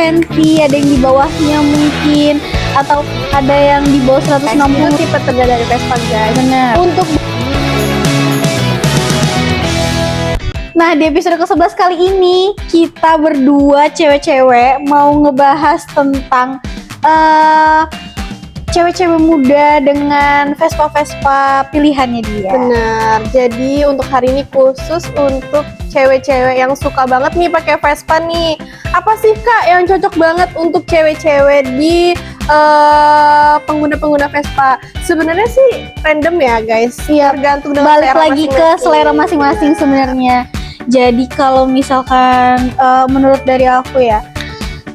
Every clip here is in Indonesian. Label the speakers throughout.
Speaker 1: cm, ada yang di bawahnya mungkin, atau ada yang di bawah 160.
Speaker 2: Tipe terdekat dari Vespa guys.
Speaker 1: Bener. Nah, di episode ke-11 kali ini kita berdua cewek-cewek mau ngebahas tentang cewek-cewek muda dengan Vespa-Vespa pilihannya dia.
Speaker 2: Benar. Jadi untuk hari ini khusus untuk cewek-cewek yang suka banget nih pakai Vespa nih. Apa sih Kak yang cocok banget untuk cewek-cewek di pengguna-pengguna Vespa? Sebenarnya sih random ya guys.
Speaker 1: Iya,
Speaker 2: tergantung dengan
Speaker 1: balik lagi ke selera masing-masing sebenarnya. Jadi kalau misalkan menurut dari aku ya,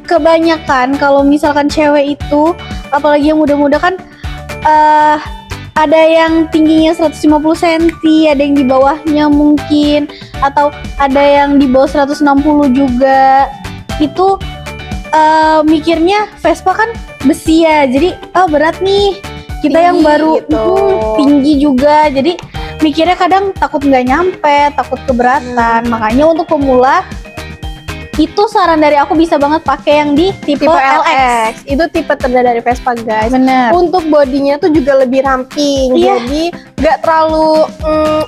Speaker 1: kebanyakan kalau misalkan cewek itu, apalagi yang muda-muda kan ada yang tingginya 150 cm, ada yang di bawahnya mungkin, atau ada yang di bawah 160 juga. Itu mikirnya Vespa kan besi ya, jadi berat nih. Kita
Speaker 2: tinggi
Speaker 1: yang baru
Speaker 2: gitu.
Speaker 1: Tinggi juga, jadi mikirnya kadang takut nggak nyampe, takut keberatan. Makanya untuk pemula itu saran dari aku bisa banget pakai yang di tipe LX.
Speaker 2: Itu tipe terdekat dari Vespa guys.
Speaker 1: Bener.
Speaker 2: Untuk bodinya tuh juga lebih ramping.
Speaker 1: Iya.
Speaker 2: Jadi nggak terlalu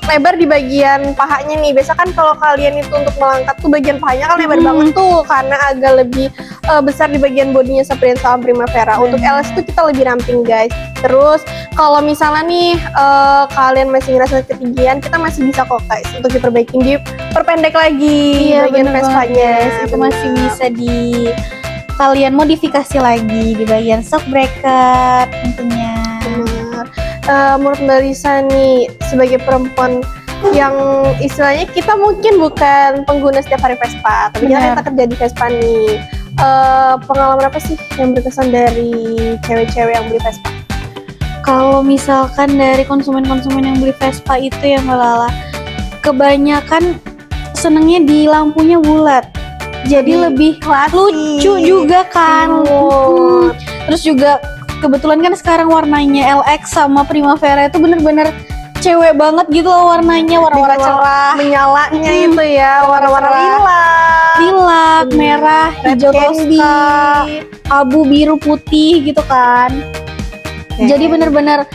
Speaker 2: lebar di bagian pahanya nih. Biasa kan kalau kalian itu untuk melangkah tuh bagian pahanya kan lebar banget tuh, karena agak lebih besar di bagian bodinya Sprint sama Primavera. Untuk LX tuh kita lebih ramping guys. Terus kalau misalnya nih kalian masih ngerasa ketinggian, kita masih bisa kok guys untuk diperbaikin, diperpendek lagi bagian Vespanya.
Speaker 1: Itu masih bisa di kalian modifikasi lagi di bagian shock breaker tentunya.
Speaker 2: Menurut Mbak Lisa nih, sebagai perempuan yang istilahnya kita mungkin bukan pengguna setiap hari Vespa, tapi kita kerja di Vespa nih. Pengalaman apa sih yang berkesan dari cewek-cewek yang beli Vespa?
Speaker 1: Kalau misalkan dari konsumen-konsumen yang beli Vespa itu ya Mbak Lala, kebanyakan senengnya di lampunya bulat. Jadi lebih lucu juga kan. Terus juga kebetulan kan sekarang warnanya LX sama Primavera itu bener-bener cewek banget gitu loh warnanya, warna-warna cerah,
Speaker 2: menyalanya itu ya, warna-warna
Speaker 1: lilac, merah, hijau toska, abu, biru, putih gitu kan. Jadi bener-bener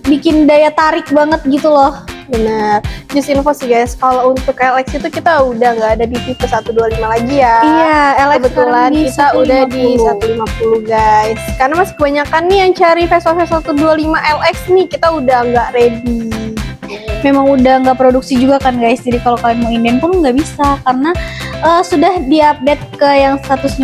Speaker 1: bikin daya tarik banget gitu loh.
Speaker 2: Bener. Just info sih guys, kalau untuk LX itu kita udah nggak ada di tipe 125 lagi ya.
Speaker 1: Iya, LX
Speaker 2: kebetulan kita udah di 150 guys. Karena masih kebanyakan nih yang cari Vespa 125 LX nih, kita udah nggak ready.
Speaker 1: Memang udah nggak produksi juga kan guys, jadi kalau kalian mau inden pun nggak bisa karena sudah diupdate ke yang 150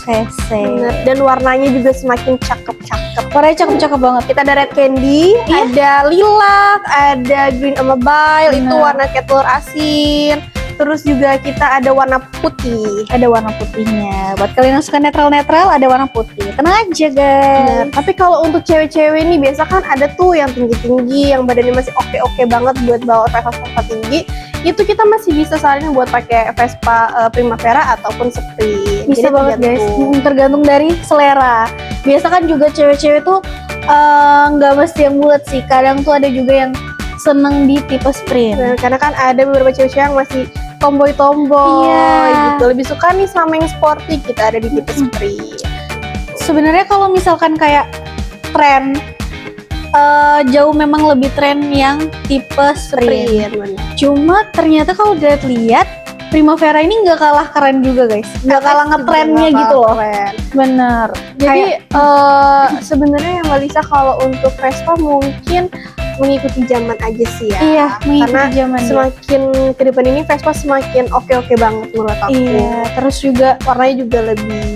Speaker 1: cc.
Speaker 2: Bener. Dan warnanya juga semakin cakep-cakep.
Speaker 1: Warnanya cakep-cakep banget.
Speaker 2: Kita ada red candy, ada lilac, ada green mobile, itu warna kayak telur asin. Terus juga kita ada warna putih.
Speaker 1: Ada warna putihnya. Buat kalian yang suka netral-netral, ada warna putih. Tenang aja guys.
Speaker 2: Bener. Tapi kalau untuk cewek-cewek nih, biasa kan ada tuh yang tinggi-tinggi, yang badannya masih oke-oke banget buat bawa Vespa tinggi. Itu kita masih bisa saranin buat pakai Vespa Primavera ataupun Sprint.
Speaker 1: Bisa
Speaker 2: jadi
Speaker 1: banget guys, tergantung dari selera. Biasa kan juga cewek-cewek tuh nggak mesti yang bulat sih. Kadang tuh ada juga yang seneng di tipe Sprint.
Speaker 2: Nah, karena kan ada beberapa cewek-cewek yang masih tomboy gitu. Lebih suka nih sama yang sporty, kita ada di tipe Sprint.
Speaker 1: Sebenarnya kalau misalkan kayak tren, jauh memang lebih tren yang tipe Sprint. Cuma ternyata kalau dilihat Primavera ini nggak kalah keren juga guys, nggak kalah ngetrennya gitu loh. Bener.
Speaker 2: Jadi sebenarnya yang Mbak Lisa kalau untuk Vespa mungkin mengikuti zaman aja sih ya.
Speaker 1: Iya, mengikuti
Speaker 2: karena
Speaker 1: zaman.
Speaker 2: Semakin ke depan ini Vespa semakin oke banget menurut aku.
Speaker 1: Iya, terus juga
Speaker 2: warnanya juga lebih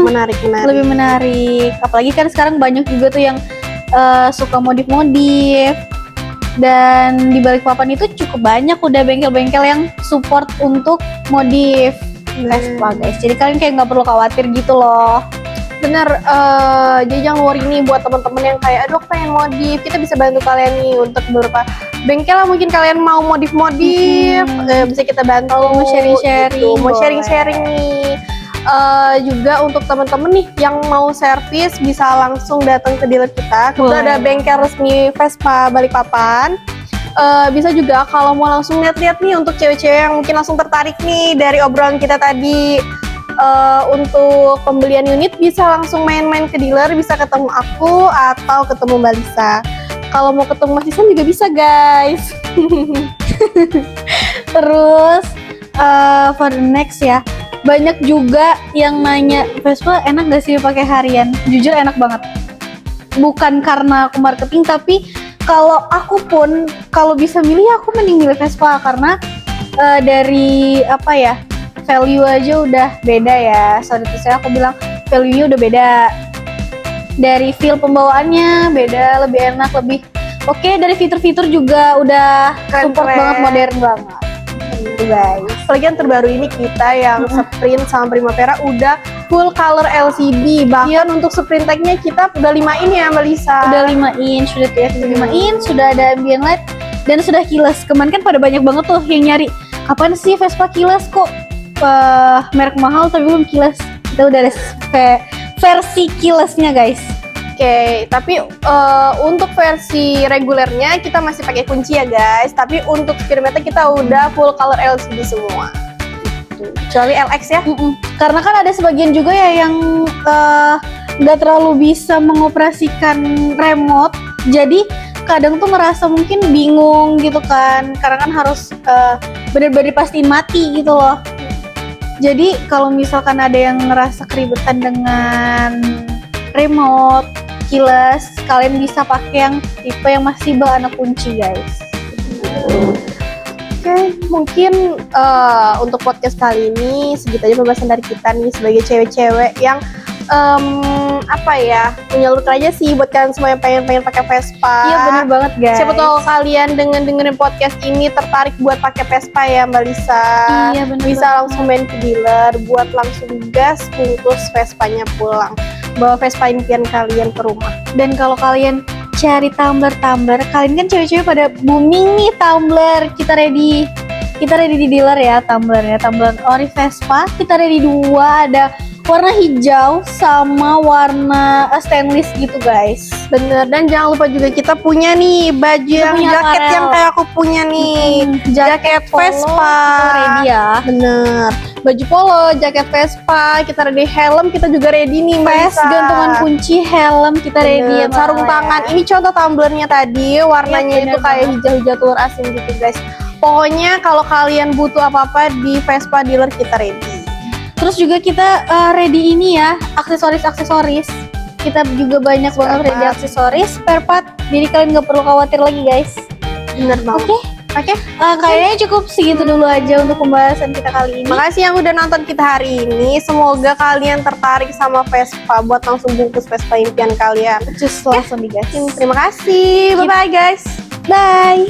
Speaker 2: menarik.
Speaker 1: Lebih menarik. Apalagi kan sekarang banyak juga tuh yang suka modif-modif. Dan di Balikpapan itu cukup banyak udah bengkel-bengkel yang support untuk modif Vespa guys. Jadi kalian kayak nggak perlu khawatir gitu loh.
Speaker 2: Bener, jadi jangan worry nih buat teman-teman yang kayak aduh pengen modif, kita bisa bantu kalian nih untuk beberapa bengkel lah, mungkin kalian mau modif-modif, bisa kita bantu.
Speaker 1: Mau sharing-sharing,
Speaker 2: mau sharing-sharing nih. Juga untuk teman-teman nih yang mau servis bisa langsung datang ke dealer kita. Kita ada bengkel resmi Vespa Balikpapan. Bisa juga kalau mau langsung lihat-lihat nih untuk cewek-cewek yang mungkin langsung tertarik nih dari obrolan kita tadi, untuk pembelian unit bisa langsung main-main ke dealer, bisa ketemu aku atau ketemu Mbak Lisa. Kalau mau ketemu Mas Isan juga bisa guys.
Speaker 1: Terus for the next ya, banyak juga yang nanya Vespa enak gak sih pakai harian? Jujur enak banget. Bukan karena aku marketing, tapi kalau aku pun kalau bisa milih aku mending milih Vespa karena dari apa ya, value aja udah beda ya. Sorry to say aku bilang value-nya udah beda. Dari feel pembawaannya beda, lebih enak, lebih oke. Dari fitur-fitur juga udah support
Speaker 2: Keren-keren.
Speaker 1: banget, modern banget. Gitu guys.
Speaker 2: Apalagi yang terbaru ini kita yang Sprint sama Primavera udah full color LCD. Bahkan untuk Sprint tag-nya kita udah 5 in ya Mbak Lisa.
Speaker 1: Udah 5 inch, sudah TFT 5 inch, sudah ada ambient light dan sudah keyless. Kemarin kan pada banyak banget tuh yang nyari kapan sih Vespa keyless, kok merek mahal tapi belum keyless. Kita udah ada versi keylessnya guys.
Speaker 2: Oke, tapi untuk versi regulernya kita masih pakai kunci ya guys. Tapi untuk speedometer kita udah full color LCD semua. Kecuali LX ya.
Speaker 1: Karena kan ada sebagian juga ya yang nggak terlalu bisa mengoperasikan remote, jadi kadang tuh merasa mungkin bingung gitu kan, karena kan harus bener-bener pastiin mati gitu loh. Jadi kalau misalkan ada yang ngerasa keribetan dengan remote keyless, kalian bisa pakai yang tipe yang masih anak kunci guys.
Speaker 2: Oke, mungkin untuk podcast kali ini segitu aja pembahasan dari kita nih sebagai cewek-cewek yang apa ya, menyalurkan aja sih buat kalian semua yang pengen pakai Vespa.
Speaker 1: Iya bener banget guys.
Speaker 2: Siapa tahu kalian dengerin podcast ini tertarik buat pakai Vespa ya Mbak Lisa.
Speaker 1: Iya bener
Speaker 2: Bisa
Speaker 1: banget.
Speaker 2: langsung main ke dealer buat langsung gas bungkus Vespanya pulang. Bawa Vespa impian kalian ke rumah.
Speaker 1: Dan kalau kalian cari tumbler, kalian kan cewek-cewek pada booming nih tumbler. Kita ready di dealer ya tumblernya. Tumbler ori Vespa, kita ready 2, ada warna hijau sama warna stainless gitu guys.
Speaker 2: Bener, dan jangan lupa juga kita punya nih baju yang
Speaker 1: punya
Speaker 2: jaket
Speaker 1: aparel.
Speaker 2: yang kayak aku punya nih. Jaket
Speaker 1: polo,
Speaker 2: Vespa.
Speaker 1: kita ready ya.
Speaker 2: Bener, baju polo, jaket Vespa, kita ready, helm kita juga ready nih Mbak
Speaker 1: Vest,
Speaker 2: Lisa.
Speaker 1: gantungan kunci, helm kita ready ya.
Speaker 2: Bener, sarung
Speaker 1: Mbak.
Speaker 2: tangan. Ini contoh tumblernya tadi, warnanya
Speaker 1: Iya,
Speaker 2: itu
Speaker 1: bener
Speaker 2: kayak
Speaker 1: banget.
Speaker 2: hijau-hijau telur asin gitu guys. Pokoknya kalau kalian butuh apa-apa di Vespa dealer kita ready.
Speaker 1: Terus juga kita ready ini ya, aksesoris. Kita juga banyak banget
Speaker 2: Spare
Speaker 1: ready
Speaker 2: part.
Speaker 1: aksesoris, spare part. Jadi kalian nggak perlu khawatir lagi guys.
Speaker 2: Bener banget. Oke.
Speaker 1: Kayaknya cukup segitu dulu aja untuk pembahasan kita kali ini.
Speaker 2: Makasih yang udah nonton kita hari ini. Semoga kalian tertarik sama Vespa buat langsung bungkus Vespa impian kalian.
Speaker 1: Just langsung digas.
Speaker 2: Terima kasih. Bye-bye guys.
Speaker 1: Bye.